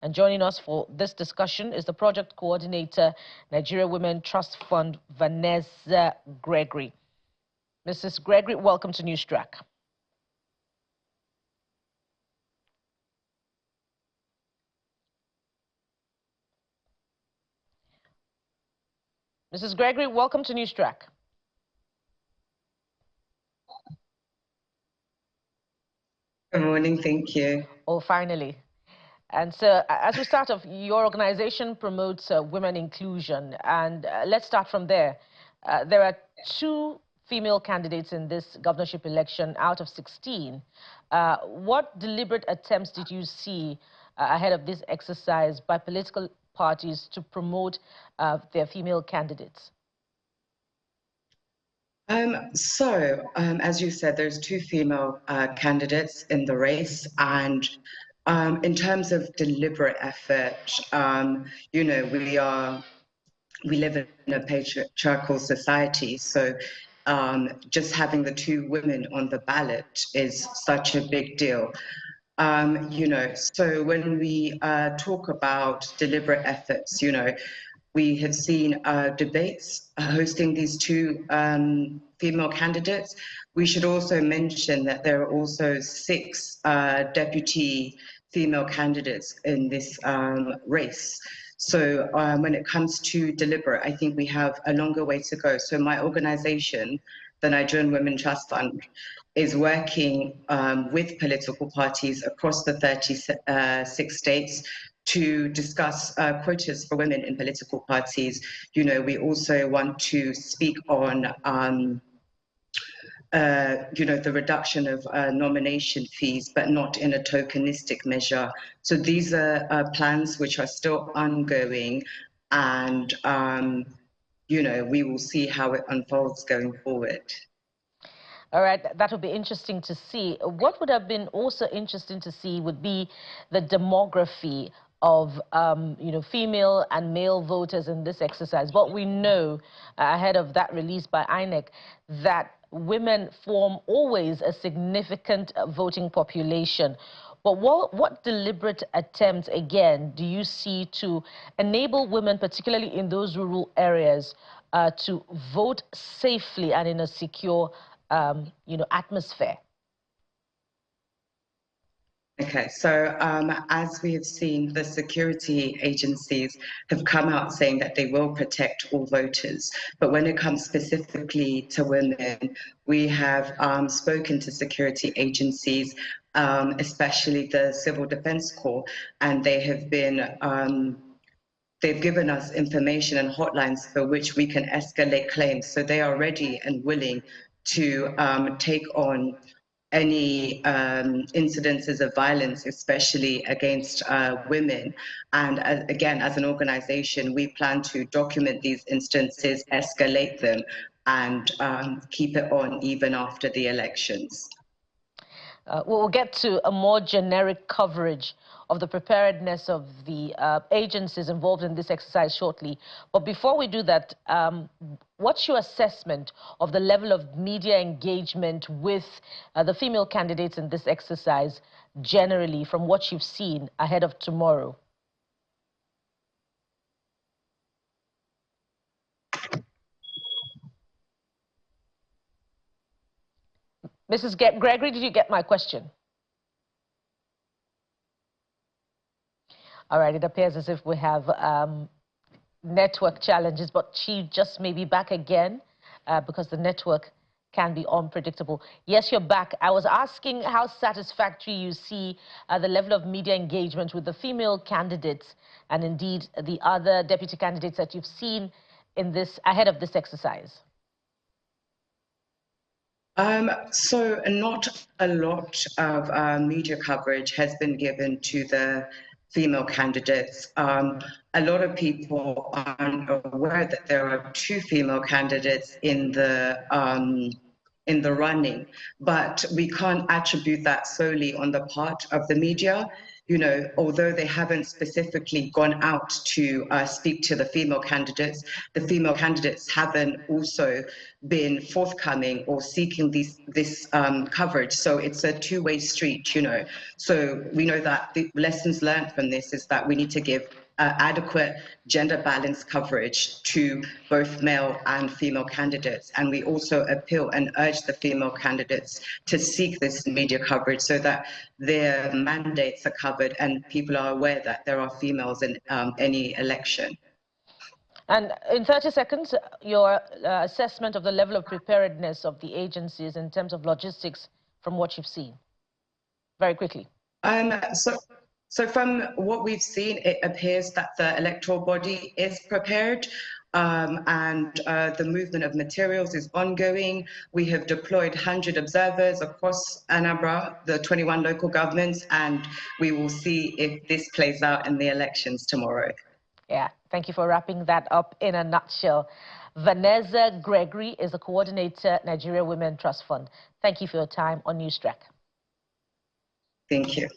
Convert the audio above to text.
And joining us for this discussion is the project coordinator, Nigeria Women Trust Fund, Vanessa Gregory. Mrs. Gregory, welcome to Newstrack. Mrs. Gregory, welcome to Newstrack. Good morning, thank you. Oh, finally. And so, as we start off, your organization promotes women inclusion, and let's start from there. There are 2 female candidates in this governorship election out of 16. What deliberate attempts did you see ahead of this exercise by political parties to promote their female candidates? As you said, there's 2 female candidates in the race, and in terms of deliberate effort, you know, we live in a patriarchal society, so just having the 2 women on the ballot is such a big deal. You know, so when we talk about deliberate efforts, you know, we have seen debates hosting these 2 female candidates. We should also mention that there are also 6 deputy female candidates in this race. So when it comes to deliberate, I think we have a longer way to go. So my organization, the Nigerian Women Trust Fund, is working with political parties across the 36 states to discuss quotas for women in political parties. You know, we also want to speak on, you know, the reduction of nomination fees, but not in a tokenistic measure. So these are plans which are still ongoing, and, you know, we will see how it unfolds going forward. All right, that would be interesting to see. What would have been also interesting to see would be the demography of you know, female and male voters in this exercise. But we know ahead of that release by INEC that women form always a significant voting population. But what deliberate attempts, again, do you see to enable women, particularly in those rural areas, to vote safely and in a secure you know, atmosphere? Okay, so as we have seen, the security agencies have come out saying that they will protect all voters. But when it comes specifically to women, we have spoken to security agencies, especially the Civil Defense Corps, and they have been they've given us information and hotlines for which we can escalate claims. So they are ready and willing to take on any incidences of violence, especially against women. And again, as an organization, we plan to document these instances, escalate them, and keep it on even after the elections. We'll get to a more generic coverage of the preparedness of the agencies involved in this exercise shortly. But before we do that, what's your assessment of the level of media engagement with the female candidates in this exercise generally from what you've seen ahead of tomorrow? Mrs. Gregory, did you get my question? All right, it appears as if we have network challenges, but she just may be back again because the network can be unpredictable. Yes, you're back. I was asking how satisfactory you see the level of media engagement with the female candidates and indeed the other deputy candidates that you've seen in this ahead of this exercise. So not a lot of media coverage has been given to the female candidates. A lot of people aren't aware that there are 2 female candidates in the running, but we can't attribute that solely on the part of the media, you know, although they haven't specifically gone out to speak to the female candidates haven't also been forthcoming or seeking this coverage. So it's a two-way street, you know. So we know that the lessons learned from this is that we need to give adequate gender balanced coverage to both male and female candidates. And we also appeal and urge the female candidates to seek this media coverage so that their mandates are covered and people are aware that there are females in any election. And in 30 seconds, your assessment of the level of preparedness of the agencies in terms of logistics from what you've seen. Very quickly. So from what we've seen, it appears that the electoral body is prepared and the movement of materials is ongoing. We have deployed 100 observers across Anambra, the 21 local governments, and we will see if this plays out in the elections tomorrow. Yeah, thank you for wrapping that up in a nutshell. Vanessa Gregory is the coordinator, Nigeria Women Trust Fund. Thank you for your time on Newstrack. Thank you.